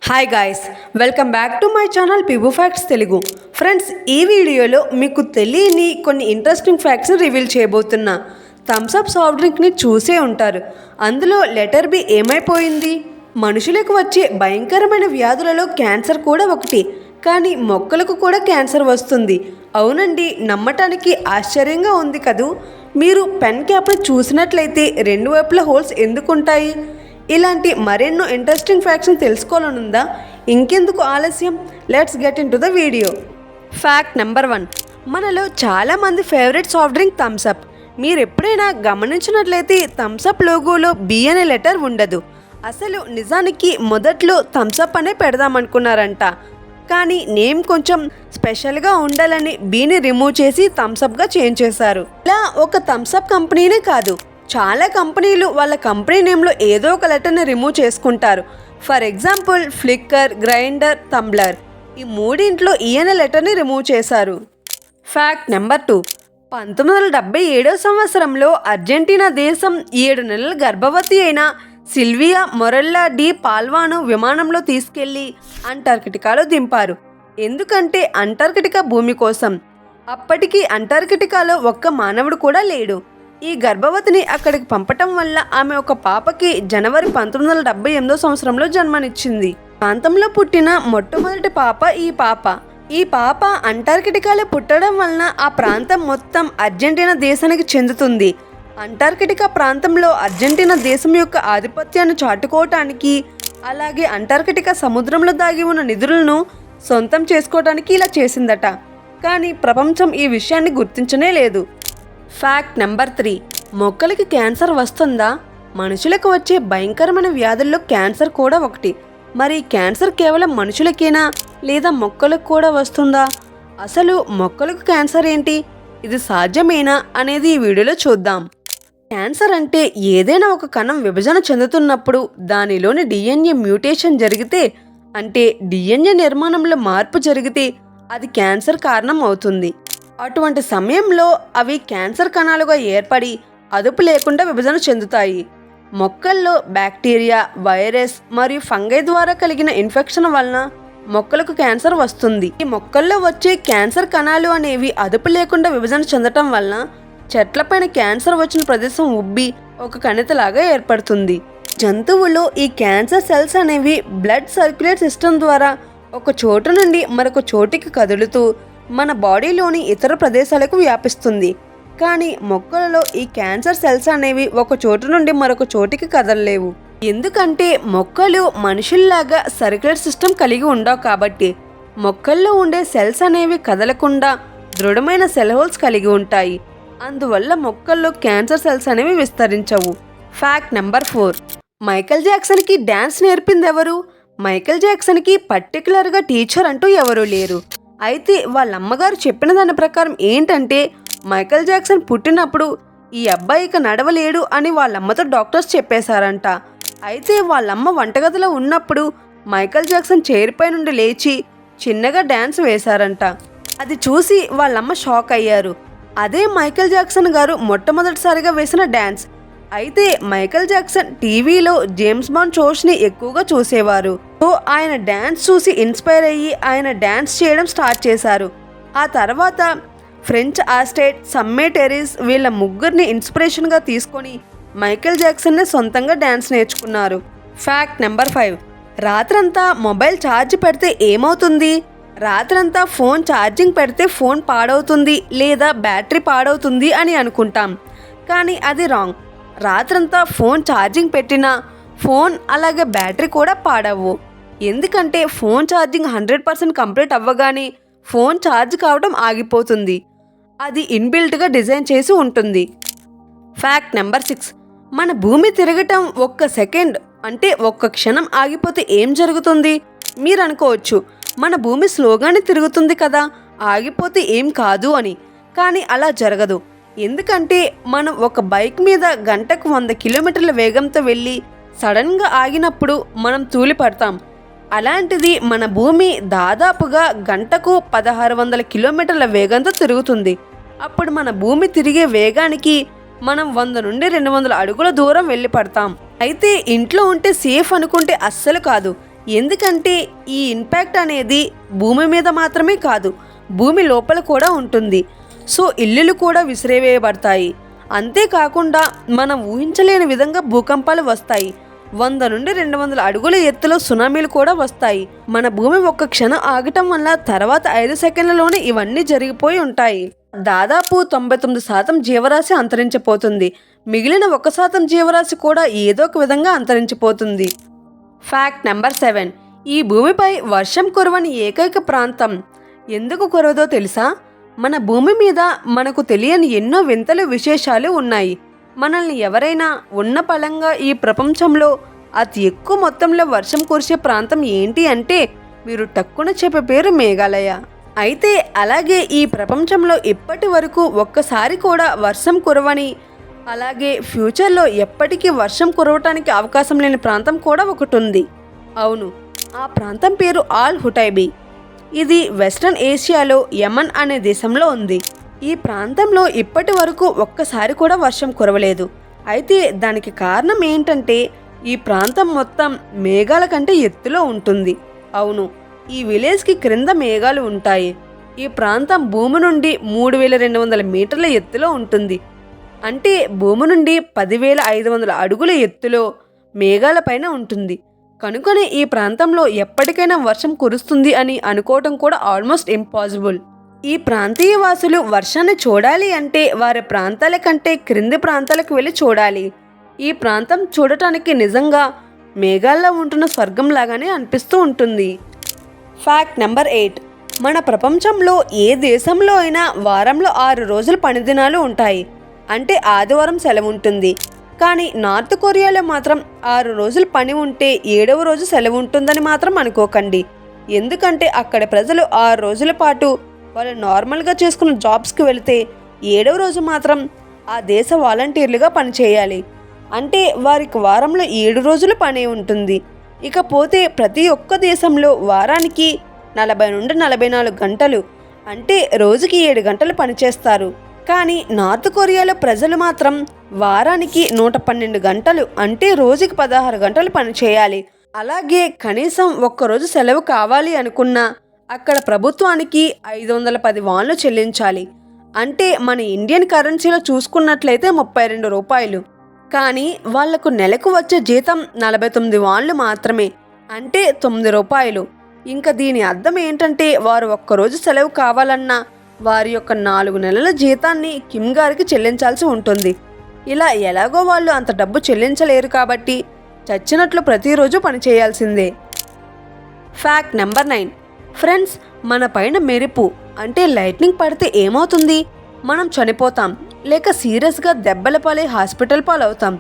Hi guys, welcome back to my channel పిబు facts Telugu. Friends, ఈ వీడియోలో మీకు తెలియని కొన్ని ఇంట్రెస్టింగ్ ఫ్యాక్ట్స్ని రివీల్ చేయబోతున్నా. థమ్స్అప్ సాఫ్ట్ డ్రింక్ని చూసే ఉంటారు. అందులో లెటర్ బి ఏమైపోయింది? మనుషులకు వచ్చే భయంకరమైన వ్యాధులలో క్యాన్సర్ కూడా ఒకటి. కానీ మొక్కలకు కూడా క్యాన్సర్ వస్తుంది. అవునండి, నమ్మటానికి ఆశ్చర్యంగా ఉంది కదూ. మీరు పెన్ క్యాప్ని చూసినట్లయితే రెండు వైపులా హోల్స్ ఎందుకుంటాయి? ఇలాంటి మరెన్నో ఇంట్రెస్టింగ్ ఫ్యాక్ట్స్ని తెలుసుకోవాలనుందా? ఇంకెందుకు ఆలస్యం, let's get in to the video. Fact number 1, మనలో చాలామంది ఫేవరెట్ సాఫ్ట్ డ్రింక్ థమ్స్అప్. మీరు ఎప్పుడైనా గమనించినట్లయితే థమ్స్అప్ లోగోలో బి అనే లెటర్ ఉండదు. అసలు నిజానికి మొదట్లో థమ్స్అప్ అనే పెడదామనుకున్నారంట. కానీ నేమ్ కొంచెం స్పెషల్గా ఉండాలని బీని రిమూవ్ చేసి థమ్స్అప్గా చేంజ్ చేశారు. ఇలా ఒక థమ్స్అప్ కంపెనీనే కాదు, చాలా కంపెనీలు వాళ్ళ కంపెనీ నేమ్లో ఏదో ఒక లెటర్ని రిమూవ్ చేసుకుంటారు. ఫర్ ఎగ్జాంపుల్ ఫ్లిక్కర్, గ్రైండర్, తంబ్లర్, ఈ మూడింట్లో ఈయన లెటర్ని రిమూవ్ చేశారు. ఫ్యాక్ట్ నెంబర్ 2, 1977 సంవత్సరంలో అర్జెంటీనా దేశం 7 నెలల గర్భవతి అయిన సిల్వియా మొరెల్లా డి పాల్వాను విమానంలో తీసుకెళ్లి అంటార్కిటికాలో దింపారు. ఎందుకంటే అంటార్కిటికా భూమి కోసం. అప్పటికి అంటార్కిటికాలో ఒక్క మానవుడు కూడా లేడు. ఈ గర్భవతిని అక్కడికి పంపటం వల్ల ఆమె ఒక పాపకి జనవరి 1978 సంవత్సరంలో జన్మనిచ్చింది. ప్రాంతంలో పుట్టిన మొట్టమొదటి పాప ఈ పాప అంటార్కిటికాలో పుట్టడం వలన ఆ ప్రాంతం మొత్తం అర్జెంటీనా దేశానికి చెందుతుంది. అంటార్కిటికా ప్రాంతంలో అర్జెంటీనా దేశం యొక్క ఆధిపత్యాన్ని చాటుకోవటానికి, అలాగే అంటార్కిటికా సముద్రంలో దాగి ఉన్న నిధులను సొంతం చేసుకోవటానికి ఇలా చేసిందట. కానీ ప్రపంచం ఈ విషయాన్ని గుర్తించనే లేదు. ఫ్యాక్ట్ నెంబర్ 3, మొక్కలకి క్యాన్సర్ వస్తుందా? మనుషులకు వచ్చే భయంకరమైన వ్యాధుల్లో క్యాన్సర్ కూడా ఒకటి. మరి క్యాన్సర్ కేవలం మనుషులకేనా, లేదా మొక్కలకు కూడా వస్తుందా? అసలు మొక్కలకు క్యాన్సర్ ఏంటి, ఇది సాధ్యమేనా అనేది ఈ వీడియోలో చూద్దాం. క్యాన్సర్ అంటే ఏదైనా ఒక కణం విభజన చెందుతున్నప్పుడు దానిలోని డిఎన్ఏ మ్యూటేషన్ జరిగితే, అంటే డిఎన్ఏ నిర్మాణంలో మార్పు జరిగితే అది క్యాన్సర్ కారణం అవుతుంది. అటువంటి సమయంలో అవి క్యాన్సర్ కణాలుగా ఏర్పడి అదుపు లేకుండా విభజన చెందుతాయి. మొక్కల్లో బ్యాక్టీరియా, వైరస్ మరియు ఫంగై ద్వారా కలిగిన ఇన్ఫెక్షన్ వలన మొక్కలకు క్యాన్సర్ వస్తుంది. ఈ మొక్కల్లో వచ్చే క్యాన్సర్ కణాలు అనేవి అదుపు లేకుండా విభజన చెందటం వలన చెట్లపైన క్యాన్సర్ వచ్చిన ప్రదేశం ఉబ్బి ఒక కణితిలాగా ఏర్పడుతుంది. జంతువుల్లో ఈ క్యాన్సర్ సెల్స్ అనేవి బ్లడ్ సర్క్యులేట్ సిస్టమ్ ద్వారా ఒక చోటు నుండి మరొక చోటికి కదులుతూ మన బాడీలోని ఇతర ప్రదేశాలకు వ్యాపిస్తుంది. కానీ మొక్కలలో ఈ క్యాన్సర్ సెల్స్ అనేవి ఒక చోటు నుండి మరొక చోటికి కదలలేవు. ఎందుకంటే మొక్కలు మనుషుల్లాగా సర్క్యులేట్ సిస్టమ్ కలిగి ఉండవు. కాబట్టి మొక్కల్లో ఉండే సెల్స్ అనేవి కదలకుండా దృఢమైన సెల్ హోల్స్ కలిగి ఉంటాయి. అందువల్ల మొక్కల్లో క్యాన్సర్ సెల్స్ అనేవి విస్తరించవు. ఫ్యాక్ట్ నెంబర్ 4, మైకేల్ జాక్సన్కి డ్యాన్స్ నేర్పింది ఎవరు? మైకేల్ జాక్సన్కి పర్టికులర్గా టీచర్ అంటూ ఎవరూ లేరు. అయితే వాళ్ళ అమ్మగారు చెప్పిన దాని ప్రకారం ఏంటంటే, మైకేల్ జాక్సన్ పుట్టినప్పుడు ఈ అబ్బాయి ఇక నడవలేడు అని వాళ్ళమ్మతో డాక్టర్స్ చెప్పేశారంట. అయితే వాళ్ళమ్మ వంటగదిలో ఉన్నప్పుడు మైకేల్ జాక్సన్ చైర్పై నుండి లేచి చిన్నగా డ్యాన్స్ వేశారంట. అది చూసి వాళ్ళమ్మ షాక్ అయ్యారు. అదే మైకేల్ జాక్సన్ గారు మొట్టమొదటిసారిగా వేసిన డ్యాన్స్. అయితే మైకేల్ జాక్సన్ టీవీలో జేమ్స్ బాండ్ షోస్ని ఎక్కువగా చూసేవారు. సో ఆయన డ్యాన్స్ చూసి ఇన్స్పైర్ అయ్యి ఆయన డ్యాన్స్ చేయడం స్టార్ట్ చేశారు. ఆ తర్వాత ఫ్రెంచ్ ఆస్టేట్, సమ్మే టెరిస్ వీళ్ళ ముగ్గురిని ఇన్స్పిరేషన్గా తీసుకొని మైకేల్ జాక్సన్నే సొంతంగా డ్యాన్స్ నేర్చుకున్నారు. ఫ్యాక్ట్ నెంబర్ 5, రాత్రంతా మొబైల్ ఛార్జ్ పెడితే ఏమవుతుంది? రాత్రంతా ఫోన్ ఛార్జింగ్ పెడితే ఫోన్ పాడవుతుంది లేదా బ్యాటరీ పాడవుతుంది అని అనుకుంటాం. కానీ అది రాంగ్. రాత్రంతా ఫోన్ ఛార్జింగ్ పెట్టినా ఫోన్ అలాగే బ్యాటరీ కూడా పాడవు. ఎందుకంటే ఫోన్ ఛార్జింగ్ 100% కంప్లీట్ అవ్వగానే ఫోన్ ఛార్జ్ కావడం ఆగిపోతుంది. అది ఇన్బిల్ట్గా డిజైన్ చేసి ఉంటుంది. ఫ్యాక్ట్ నెంబర్ 6, మన భూమి తిరగటం ఒక్క సెకండ్ అంటే ఒక్క క్షణం ఆగిపోతే ఏం జరుగుతుంది? మీరు అనుకోవచ్చు, మన భూమి స్లోగానే తిరుగుతుంది కదా, ఆగిపోతే ఏం కాదు అని. కానీ అలా జరగదు. ఎందుకంటే మనం ఒక బైక్ మీద గంటకు 100 కిలోమీటర్ల వేగంతో వెళ్ళి సడన్గా ఆగినప్పుడు మనం తూలిపడతాం. అలాంటిది మన భూమి దాదాపుగా గంటకు 1600 కిలోమీటర్ల వేగంతో తిరుగుతుంది. అప్పుడు మన భూమి తిరిగే వేగానికి మనం 100 నుండి 200 అడుగుల దూరం వెళ్ళి పడతాం. అయితే ఇంట్లో ఉంటే సేఫ్ అనుకుంటే అస్సలు కాదు. ఎందుకంటే ఈ ఇంపాక్ట్ అనేది భూమి మీద మాత్రమే కాదు, భూమి లోపల కూడా ఉంటుంది. సో ఇల్లులు కూడా విసిరేవేయబడతాయి. అంతేకాకుండా మనం ఊహించలేని విధంగా భూకంపాలు వస్తాయి. 100 నుండి 200 అడుగుల ఎత్తులో సునామీలు కూడా వస్తాయి. మన భూమి ఒక్క క్షణం ఆగటం వల్ల తర్వాత 5 సెకండ్లలోనే ఇవన్నీ జరిగిపోయి ఉంటాయి. దాదాపు 99% జీవరాశి అంతరించిపోతుంది. మిగిలిన 1% జీవరాశి కూడా ఏదో ఒక విధంగా అంతరించిపోతుంది. Fact number 7. ఈ భూమిపై వర్షం కురవని ఏకైక ప్రాంతం ఎందుకు కురవదో తెలుసా? మన భూమి మీద మనకు తెలియని ఎన్నో వింతలు విశేషాలు ఉన్నాయి. మనల్ని ఎవరైనా ఉన్న పళంగా ఈ ప్రపంచంలో అతి ఎక్కువ మొత్తంలో వర్షం కురిసే ప్రాంతం ఏంటి అంటే మీరు టక్కున చెప్పే పేరు మేఘాలయ. అయితే అలాగే ఈ ప్రపంచంలో ఇప్పటి వరకు ఒక్కసారి కూడా వర్షం కురవని, అలాగే ఫ్యూచర్లో ఎప్పటికీ వర్షం కురవటానికి అవకాశం లేని ప్రాంతం కూడా ఒకటి ఉంది. అవును, ఆ ప్రాంతం పేరు ఆల్ హుటైబీ. ఇది వెస్ట్రన్ ఏషియాలో యమన్ అనే దేశంలో ఉంది. ఈ ప్రాంతంలో ఇప్పటి వరకు ఒక్కసారి కూడా వర్షం కురవలేదు. అయితే దానికి కారణం ఏంటంటే ఈ ప్రాంతం మొత్తం మేఘాల కంటే ఎత్తులో ఉంటుంది. అవును, ఈ విలేజ్కి క్రింద మేఘాలు ఉంటాయి. ఈ ప్రాంతం భూమి నుండి 3200 మీటర్ల ఎత్తులో ఉంటుంది. అంటే భూమి నుండి 10,500 అడుగుల ఎత్తులో మేఘాల పైన ఉంటుంది. కనుకనే ఈ ప్రాంతంలో ఎప్పటికైనా వర్షం కురుస్తుంది అని అనుకోవటం కూడా ఆల్మోస్ట్ ఇంపాసిబుల్. ఈ ప్రాంతీయ వాసులు వర్షాన్ని చూడాలి అంటే వారి ప్రాంతాల కంటే క్రింది ప్రాంతాలకు వెళ్ళి చూడాలి. ఈ ప్రాంతం చూడటానికి నిజంగా మేఘాల్లో ఉంటున్న స్వర్గం లాగానే అనిపిస్తూ ఉంటుంది. Fact number 8. మన ప్రపంచంలో ఏ దేశంలో అయినా వారంలో 6 రోజులు పనిదినాలు ఉంటాయి. అంటే ఆదివారం సెలవు ఉంటుంది. కానీ నార్త్ కొరియాలో మాత్రం 6 రోజులు పని ఉంటే 7వ రోజు సెలవు ఉంటుందని మాత్రం అనుకోకండి. ఎందుకంటే అక్కడ ప్రజలు 6 రోజుల పాటు వాళ్ళు నార్మల్గా చేసుకున్న జాబ్స్కి వెళితే 7వ రోజు మాత్రం ఆ దేశ వాలంటీర్లుగా పనిచేయాలి. అంటే వారికి వారంలో 7 రోజులు పని ఉంటుంది. ఇకపోతే ప్రతి ఒక్క దేశంలో వారానికి 40 నుండి 44 గంటలు, అంటే రోజుకి 7 గంటలు పనిచేస్తారు. కానీ నార్త్ కొరియాలో ప్రజలు మాత్రం వారానికి 112 గంటలు, అంటే రోజుకి 16 గంటలు పనిచేయాలి. అలాగే కనీసం ఒక్కరోజు సెలవు కావాలి అనుకున్నా అక్కడ ప్రభుత్వానికి 510 వాన్లు చెల్లించాలి. అంటే మన ఇండియన్ కరెన్సీలో చూసుకున్నట్లయితే 32 రూపాయలు. కానీ వాళ్లకు నెలకు వచ్చే జీతం 49 వాన్లు మాత్రమే, అంటే 9 రూపాయలు. ఇంకా దీని అర్థం ఏంటంటే వారు ఒక్కరోజు సెలవు కావాలన్నా వారి యొక్క 4 నెలల జీతాన్ని కిమ్ గారికి చెల్లించాల్సి ఉంటుంది. ఇలా ఎలాగో వాళ్ళు అంత డబ్బు చెల్లించలేరు కాబట్టి చచ్చినట్లు ప్రతిరోజు పనిచేయాల్సిందే. Fact number 9. ఫ్రెండ్స్, మన పైన మెరుపు అంటే లైట్నింగ్ పడితే ఏమవుతుంది? మనం చనిపోతాం, లేక సీరియస్గా దెబ్బల పాలై హాస్పిటల్ పాలవుతాం.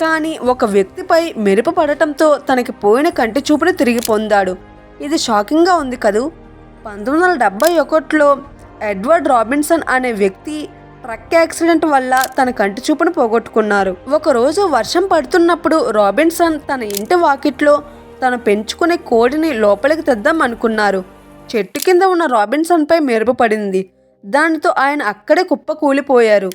కానీ ఒక వ్యక్తిపై మెరుపు పడటంతో తనకి పోయిన కంటి చూపుని తిరిగి పొందాడు. ఇది షాకింగ్గా ఉంది కదూ. 1971లో ఎడ్వర్డ్ రాబిన్సన్ అనే వ్యక్తి ట్రక్ యాక్సిడెంట్ వల్ల తన కంటి చూపును పోగొట్టుకున్నారు. ఒకరోజు వర్షం పడుతున్నప్పుడు రాబిన్సన్ తన ఇంటి వాకిట్లో తను పెంచుకునే కోడిని లోపలికి తెద్దాం అనుకున్నారు. చెట్టు కింద ఉన్న రాబిన్సన్పై మెరుపు పడింది. దానితో ఆయన అక్కడే కుప్ప కూలిపోయారు.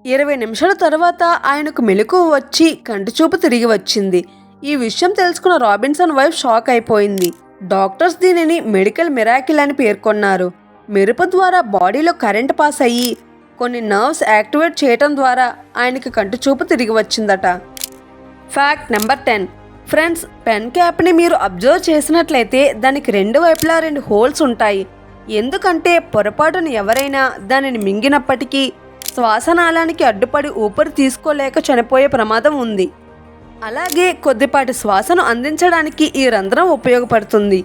20 నిమిషాల తర్వాత ఆయనకు మెలకువ వచ్చి కంటి చూపు తిరిగి వచ్చింది. ఈ విషయం తెలుసుకున్న రాబిన్సన్ వైఫ్ షాక్ అయిపోయింది. డాక్టర్స్ దీనిని మెడికల్ మిరాకిల్ అని పేర్కొన్నారు. మెరుపు ద్వారా బాడీలో కరెంట్ పాస్ అయ్యి కొన్ని నర్వ్స్ యాక్టివేట్ చేయటం ద్వారా ఆయనకి కంటి చూపు తిరిగి వచ్చిందట. Fact number 10. ఫ్రెండ్స్, పెన్ క్యాప్ని మీరు అబ్జర్వ్ చేసినట్లయితే దానికి 2 వైపులా 2 హోల్స్ ఉంటాయి. ఎందుకంటే పొరపాటున ఎవరైనా దానిని మింగినప్పటికీ శ్వాసనాళానికి అడ్డుపడి ఊపిరి తీసుకోలేక చనిపోయే ప్రమాదం ఉంది. అలాగే కొద్దిపాటి శ్వాసను అందించడానికి ఈ రంధ్రం ఉపయోగపడుతుంది.